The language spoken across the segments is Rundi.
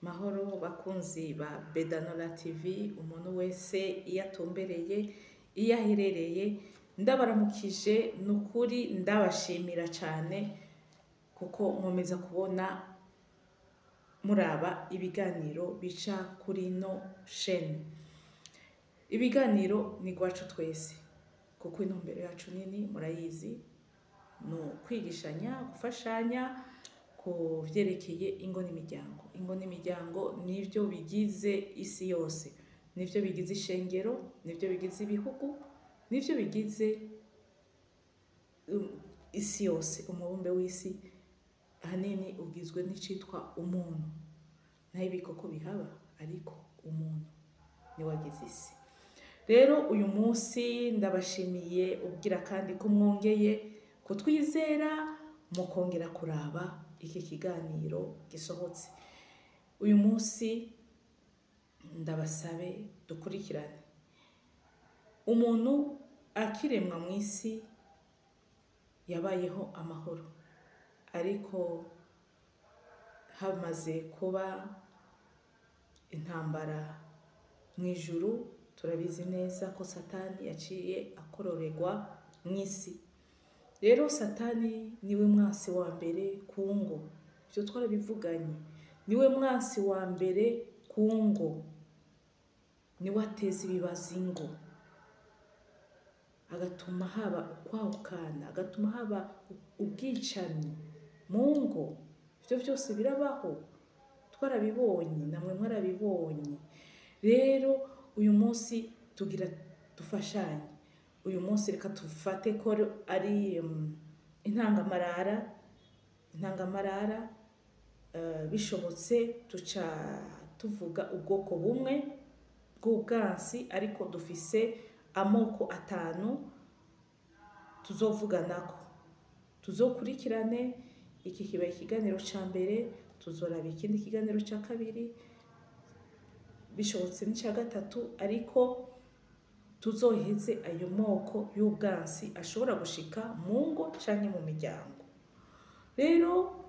Mahoro bakunzi ba Bedanora TV, umuntu wese iyo atumbereye iyo aherereye ndabaramukije, nukuri ndabashimira cyane kuko nkomeza kubona muraba ibiganiro bica kuri no chaîne. Ibiganiro ni gwacu twese kuko intumbero yacu nini murayizi, no kwigishanya, gufashanya ku vyerekeye ingo n'imiryango. Ingo n'imiryango nivyo bigize isi yose, nivyo bigize ishengero, nivyo bigize ibihugu, nivyo bigize isi yose. Umubumbe w'isi ahanini ugizwe n'icitwa umuntu, naho ibikoko bihaba ariko umuntu ni wagize isi. Rero uyu munsi ndabashimiye ubwira kandi ko mwongeye kutwizera mukongera kuraba iki kiganiro gisohotse. Uyu munsi ndabasabe dukurikirane. Umuntu akiremwa mu isi yabayeho amahoro, ariko hamaze kuba intambara mu ijuru. Turabizi neza ko Satani yaciye akororerwa mu isi. Rero Satani niwe mwasi wa mbere ku ngo, ibyo twarabivuganye. Niwe mwasi wa mbere ku ngo, niwe ateza ibibazo ingo, agatuma haba ukwahukana, agatuma haba ubwicanyi mu ngo. Ibyo byose birabaho, twarabibonye, namwe mwarabibonye. Rero uyu munsi tugira dufashanye. Uyu munsi reka tufate ko ari intangamarara. Bishobotse tuca tuvuga ubwoko bumwe bw'ubwansi, ariko dufise amoko atanu tuzovuganako. Tuzokurikirane. Iki kibaye ikiganiro ca mbere, tuzoraba ikindi kiganiro ca kabiri, bishobotse n'icya gatatu, ariko tuzoheze ayo moko y'ubwansi ashobora gushika mu ngo canke mu miryango. Rero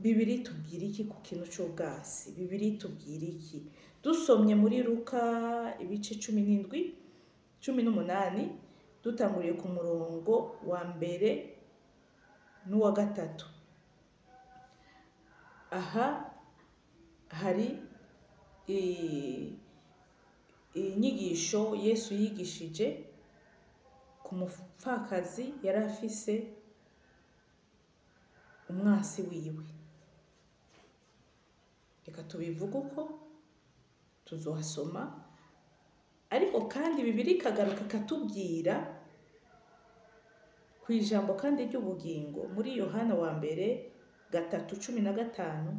Bibiri tubwira iki ku kintu c'ubwansi? Bibiri tubwira iki? Dusomye muri Luka ibice 17, 18, dutanguriye ku murongo wa mbere n'uwa gatatu. Aha hari inyigisho Yesu yigishije ku mupfakazi yari afise umwasi wiwe. Reka tubivuga uko tuzohasoma, ariko kandi Bibiri ikagaruka ikatubwira ku ijambo kandi ry'ubugingo. Muri Yohana wa mbere 3:15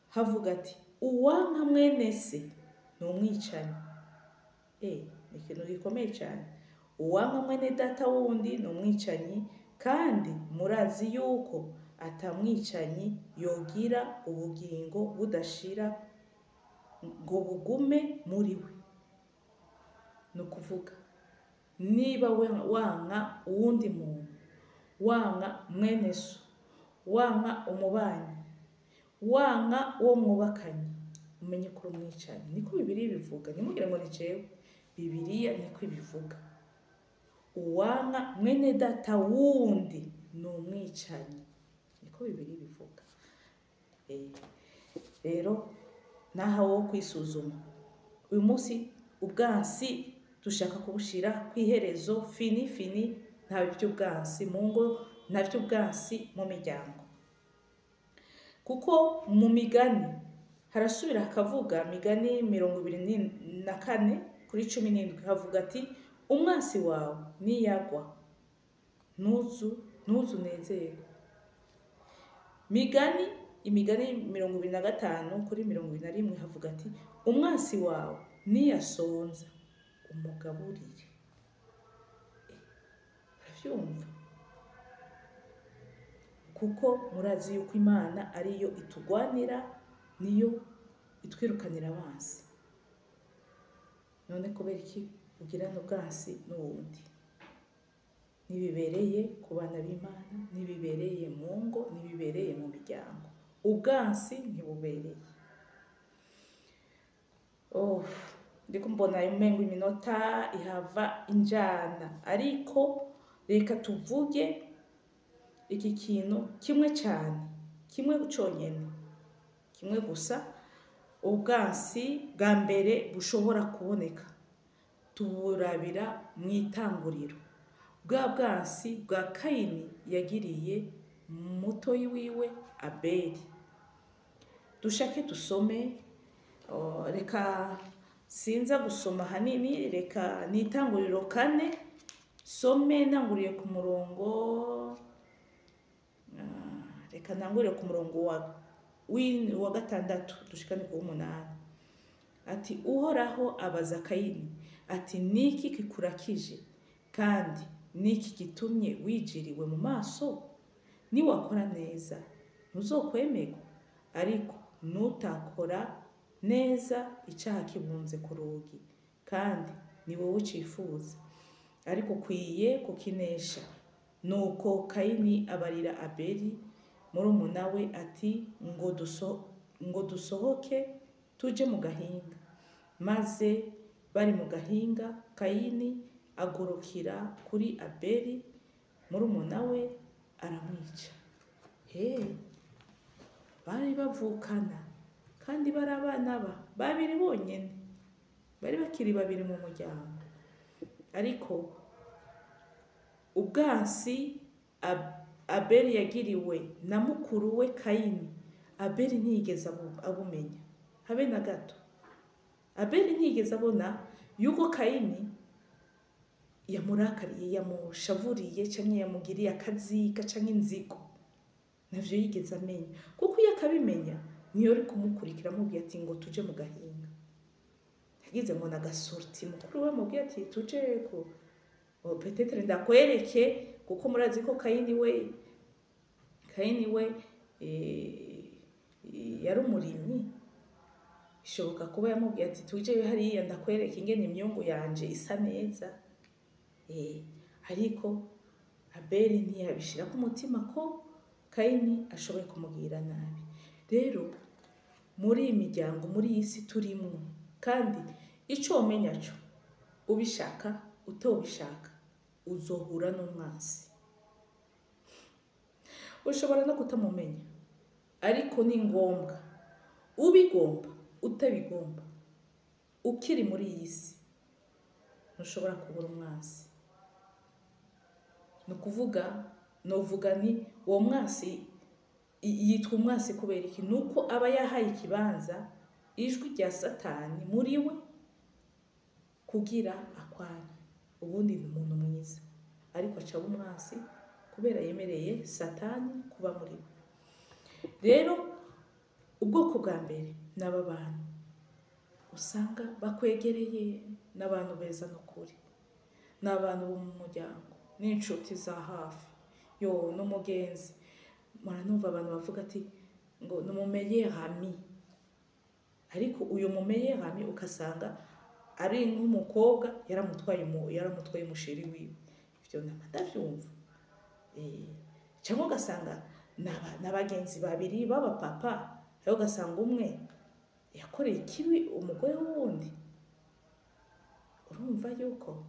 havuga ati, uwanka mwene se ni umwicanyi. Ni ikintu gikomeye cyane. Uwanka mwene data wundi ni umwicanyi, kandi murazi yuko atamwicanyi yogira ubugingo budashira ngo bugume muri we. Ni ukuvuga, niba wanka uwundi muntu, wanka mwene so, wanka umubanyi, wanka uwo mwubakanye, umenye ko uri umwicanyi. Niko Bibiri bivuga, ntimugire ngo ni jewe, Bibiriya niko ibivuga. Uwanka mwene data wundi ni umwicanyi, niko Bibiri bivuga. Rero naha wo kwisuzuma. Uyu munsi ubwansi dushaka kubushira kwiherezo, fini. Nta by'ubwansi mu ngo, nta by'ubwansi mu miryango. Kuko mu Migani harasubira hakavuga, Migani 24:17 havuga ati, umwasi wawe niyagwa ntuzunezerwe. Imigani 25:21 havuga ati, umwasi wawe niyasonza umugaburire. Uravyumva? Kuko murazi yuko Imana ariyo itugwanira, niyo itwirukanira abansi. None kubera iki ugirana ubwansi n'uwundi? Nibibereye ku bana b'Imana, nibibereye mu ngo, nibibereye mu miryango. ubwansi ntibubereye. Ndiko mbona umengo iminota ihava injana, ariko reka tuvuge iki kintu kimwe cyane, kimwe cyonyine, kimwe gusa ubwansi bwa mbere bushobora kuboneka tuburabira mu itanguriro. Bwa bwansi bwa Kayini yagiriye mutoyi wiwe Abeli. Dushake dusome, reka sinza gusoma hanini, reka nitanguriro 4 some ntanguriye ku murongo, reka ntanguriye ku murongo wa 6 dushikane ku 8. Ati Uhoraho abaza Kayini ati niki kikurakije kandi niki gitumye wijiriwe mu maso? Niwakora neza ntuzokwemerwa, ariko nutakora neza icyaha kibunze ku rugi, kandi ni wowe ucifuza, ariko ukwiye kukinesha. Nuko Kayini abarira Abeli murumuna we ati ngo dusohoke tuje mu gahinga. Maze bari mu gahinga, Kayini agurukira kuri Abeli murumuna we aramwica. Bari bavukana kandi bari abana babiri bonyene, bari bakiri babiri mu muryango. Ariko ubwansi Abeli yagiriwe na mukuru we Kayini, Abeli ntiyigeze abumenya habe na gato. Abeli ntiyigeze abona yuko Kayini yamurakariye, yamushavuriye cyangwa yamugiriye akazika cyangwa inzigo. Navyo yigeze amenya, kuko iyo akabimenya niyo ari kumukurikira amubwiye ati ngo tuje mu gahinga. Yagize ngo nagasorti mukuru we amubwiye ati tuje ko peut-être ndakwereke, kuko murazi ko Kayini we yari umurimyi. Bishoboka kuba yamubwiye ati tuje hariya ndakwereke ingene imyungu yanje isa neza. Ariko Abeli ntiyabishira ku mutima ko Kayini ashoboye kumubwira nabi. Rero muri iyi miryango, muri iyi si turimwo, kandi icyo umenya cyo, ubishaka utobishaka uzohura n'umwansi. Ushobora no kutamumenya, ariko ni ngombwa, ubigomba utabigomba, ukiri muri iyi si ntushobora kubura umwansi. Novuga ni uwo mwasi yitwa umwasi kubera iki? Nuko aba yahaye ikibanza ijwi rya Satani muri we kugira akwanye. Ubundi ni umuntu mwiza, ariko acaba umwasi kubera yemereye Satani kuba muri we. Rero ubwoko bwa mbere n'aba bantu usanga bakwegereye, n'abantu beza n'ukuri, n'abantu bo mu muryango, n'inshuti za hafi, n'umugenzi. Muranumva abantu bavuga ati ngo numumeye Rami, ariko uyu mumeye Rami ukasanga ari nk'umukobwa yaramutwaye umusheri wiwe. Ivyo ndavyumva. Cyangwa ugasanga n'abagenzi babiri baba papa, aho ugasanga umwe yakoreye ikibi umugore wundi. Urumva yuko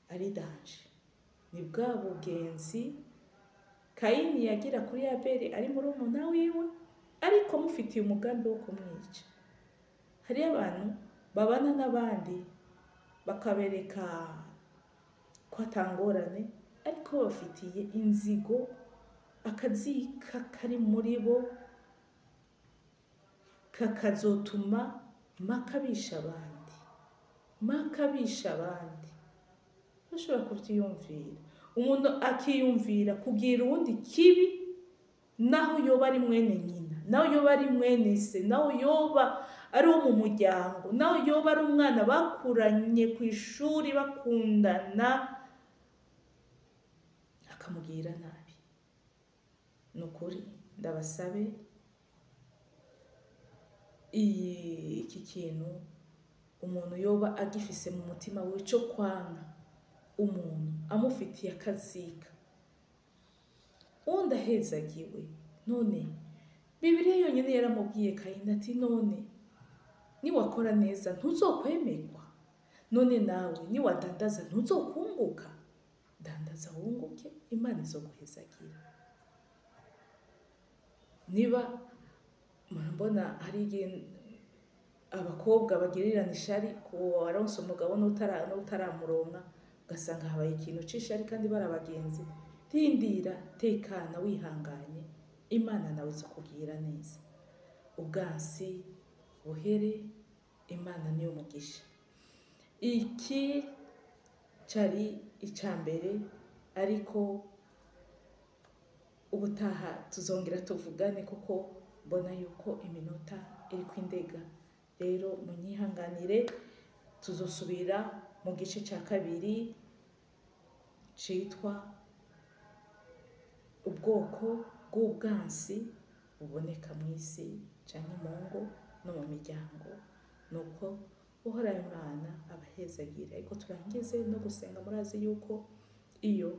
ari danje. Ni bwa bugenzi Kayini yagira kuri Abeli ari murumuna wiwe, ariko mufitiye umugambi wo kumwica. Hari abantu babana n'abandi bakabereka ko atangorane, ariko bafitiye inzigo, akazika kari muri bo kakazotuma makabisha abandi. Bashobora kuvyiyumvira, umuntu akiyumvira kugira uwundi kibi, naho yoba ari mwene nyina, naho yoba ari mwene se, naho yoba ari wo mu muryango, naho yoba ari umwana bakuranye ku ishuri bakundana, akamugira nabi. Nukuri ndabasabe iki kintu umuntu yoba agifise mu mutima we cyo kwanga umuntu amufitiye akazika, undi ahezagiwe, none Bibiliya yonyine yaramubwiye Kayini ati none niwakora neza ntuzokwemerwa, none nawe niwadandaza ntuzokunguka. Dandaza wunguke, Imana izoguhezagira. Niba murabona hari igihe abakobwa bagirirana ishari ku waronse umugabo n'utaramuronka, ugasanga habaye ikintu c'ishari kandi bari abagenzi. Rindira, tekana, wihanganye, Imana nawe izokugirira neza. Ubwansi buhere, Imana niyo mugisha. Iki cari icambere, ariko ubutaha tuzongera tuvugane kuko mbona yuko iminota iri kwindega. Rero munyihanganire, tuzosubira mu gice ca kabiri citwa ubwoko bw'ubwansi buboneka mw'isi canke mu ngo no mu miryango. Nuko uhoraho Imana abahezagira. Ariko turangize no gusenga. Murazi yuko iyo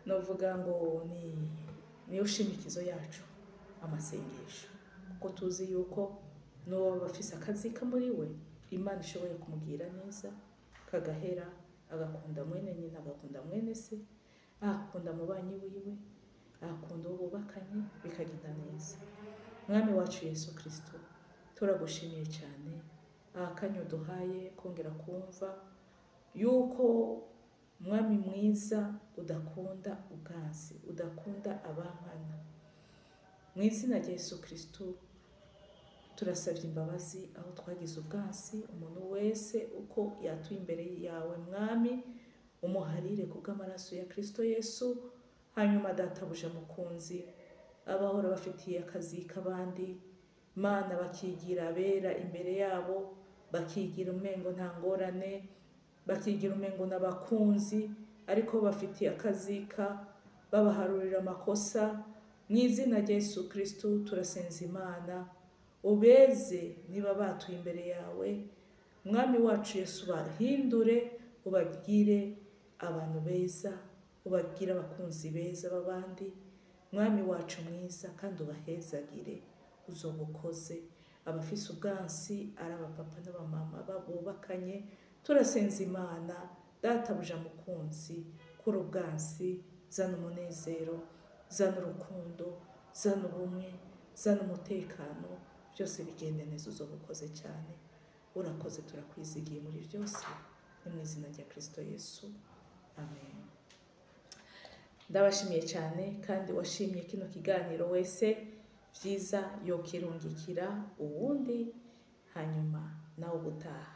novuga ngo niyo shimikizo yacu amasengesho, kuko tuzi yuko n'uwo bafise akazika muri we Imana ishoboye kumugira neza kagahera, agakunda mwene nyina, agakunda mwene se, agakunda mubanyi wiwe, agakunda uwo bubakanye, bikagenda neza. Mwami wacu Yesu Kristo, turagushimiye cyane akanya uduhaye kongera kumva yuko Mwami mwiza udakunda ubwansi, udakunda abankana. Mu izina rya Yesu Kristo turasabye imbabazi aho twagize ubwansi. Umuntu wese uko yatuye imbere yawe Mwami, umuharire kubw'amaraso ya Kristo Yesu. Hanyuma databuja mukunzi, abahora bafitiye akazi k'abandi Mana bakigira abera imbere yabo, bakigira umengo nta ngorane, bakigira umengo n'abakunzi, ariko bafitiye akazika, babaharurira amakosa. Mu izina rya Yesu Kristo turasenza Imana, ubeze niba batuye imbere yawe Mwami wacu Yesu, bahindure, ubagire abantu beza, ubagire abakunzi beza b'abandi. Mwami wacu mwiza, kandi ubahezagire, uzobukoze. Abafise ubwansi ari abapapa n'abamama babubakanye, turasenza Imana databuja mukunzi, kuri ubwansi zana umunezero, zana urukundo, zana ubumwe, zana umutekano, byose bigende neza, uzobukoze cyane. Urakoze, turakwizigiye muri byose, ni mu izina rya Kristo Yesu, amen. Ndabashimiye cyane, kandi washimye kino kiganiro wese byiza yokirungikira uwundi, hanyuma nawe ubutaha